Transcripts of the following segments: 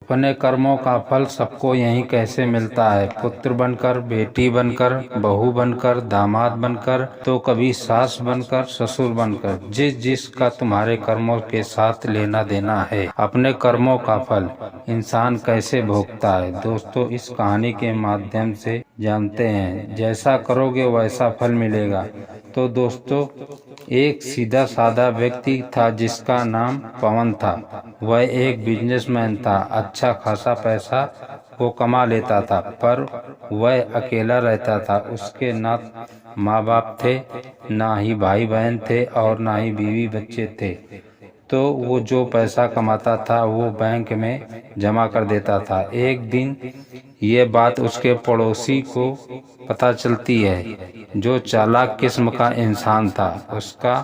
अपने कर्मों का फल सबको यहीं कैसे मिलता है, पुत्र बनकर, बेटी बनकर, बहू बनकर, दामाद बनकर, तो कभी सास बनकर, ससुर बनकर, जिस जिसका तुम्हारे कर्मों के साथ लेना देना है। अपने कर्मों का फल इंसान कैसे भोगता है, दोस्तों इस कहानी के माध्यम से जानते हैं। जैसा करोगे वैसा फल मिलेगा। तो दोस्तों, एक सीधा साधा व्यक्ति था जिसका नाम पवन था। वह एक बिजनेसमैन था, अच्छा खासा पैसा वो कमा लेता था, पर वह अकेला रहता था। उसके ना माँ बाप थे, ना ही भाई बहन थे और ना ही बीवी बच्चे थे। तो वो जो पैसा कमाता था वो बैंक में जमा कर देता था। एक दिन ये बात उसके पड़ोसी को पता चलती है, जो चालाक किस्म का इंसान था। उसका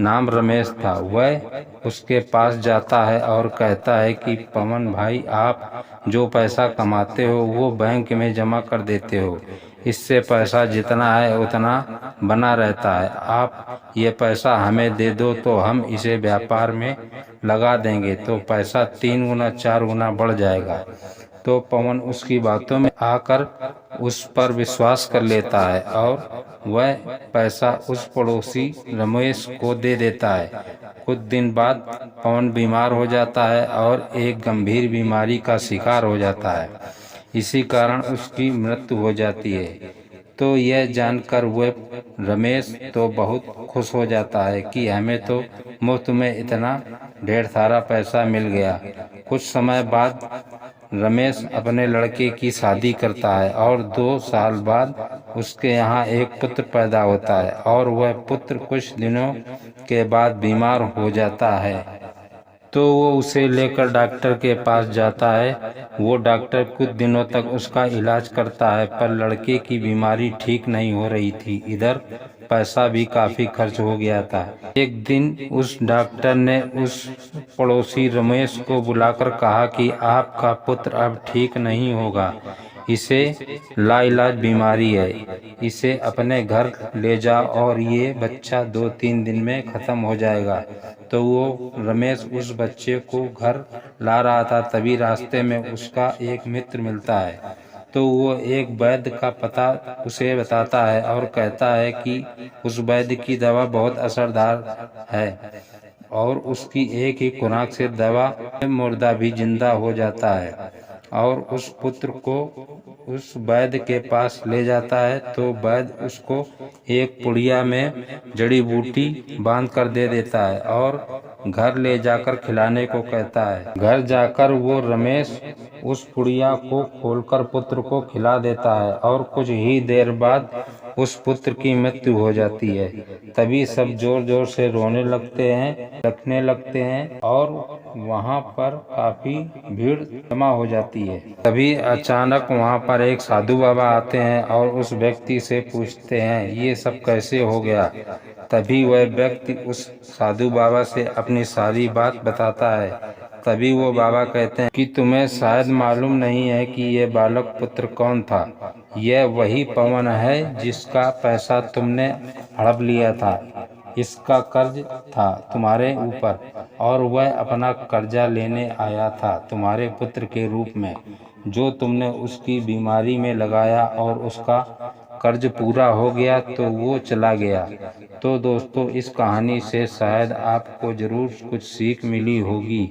नाम रमेश था। वह उसके पास जाता है और कहता है कि पवन भाई, आप जो पैसा कमाते हो वो बैंक में जमा कर देते हो। इससे पैसा जितना है उतना बना रहता है। आप ये पैसा हमें दे दो तो हम इसे व्यापार में लगा देंगे, तो पैसा 3 गुना 4 गुना बढ़ जाएगा। तो पवन उसकी बातों में आकर उस पर विश्वास कर लेता है और वह पैसा उस पड़ोसी रमेश को दे देता है। कुछ दिन बाद पवन बीमार हो जाता है और एक गंभीर बीमारी का शिकार हो जाता है। इसी कारण उसकी मृत्यु हो जाती है। तो यह जानकर वह रमेश तो बहुत खुश हो जाता है कि हमें तो मुफ्त में इतना ढेर सारा पैसा मिल गया। कुछ समय बाद रमेश अपने लड़के की शादी करता है और 2 साल बाद उसके यहाँ एक पुत्र पैदा होता है और वह पुत्र कुछ दिनों के बाद बीमार हो जाता है। तो वो उसे लेकर डॉक्टर के पास जाता है। वो डॉक्टर कुछ दिनों तक उसका इलाज करता है, पर लड़के की बीमारी ठीक नहीं हो रही थी। इधर पैसा भी काफी खर्च हो गया था। एक दिन उस डॉक्टर ने उस पड़ोसी रमेश को बुलाकर कहा कि आपका पुत्र अब ठीक नहीं होगा, इसे लाइलाज बीमारी है, इसे अपने घर ले जाओ और ये बच्चा 2-3 दिन में खत्म हो जाएगा। तो वो रमेश उस बच्चे को घर ला रहा था, तभी रास्ते में उसका एक मित्र मिलता है। तो वो एक वैद्य का पता उसे बताता है और कहता है कि उस वैद्य की दवा बहुत असरदार है और उसकी एक ही खुराक से दवा मुर्दा भी जिंदा हो जाता है। और उस पुत्र को उस वैद्य के पास ले जाता है। तो वैद्य उसको एक पुड़िया में जड़ी बूटी बांध कर दे देता है और घर ले जाकर खिलाने को कहता है। घर जाकर वो रमेश उस पुड़िया को खोलकर पुत्र को खिला देता है और कुछ ही देर बाद उस पुत्र की मृत्यु हो जाती है। तभी सब जोर जोर से रोने लगते हैं और वहाँ पर काफी भीड़ जमा हो जाती है। तभी अचानक वहाँ पर एक साधु बाबा आते हैं और उस व्यक्ति से पूछते हैं, ये सब कैसे हो गया। तभी वह व्यक्ति उस साधु बाबा से अपनी सारी बात बताता है। तभी वो बाबा कहते हैं कि तुम्हें शायद मालूम नहीं है कि ये बालक पुत्र कौन था। यह वही पवन है जिसका पैसा तुमने हड़प लिया था। इसका कर्ज था तुम्हारे ऊपर और वह अपना कर्जा लेने आया था तुम्हारे पुत्र के रूप में, जो तुमने उसकी बीमारी में लगाया और उसका कर्ज पूरा हो गया तो वो चला गया। तो दोस्तों, इस कहानी से शायद आपको जरूर कुछ सीख मिली होगी।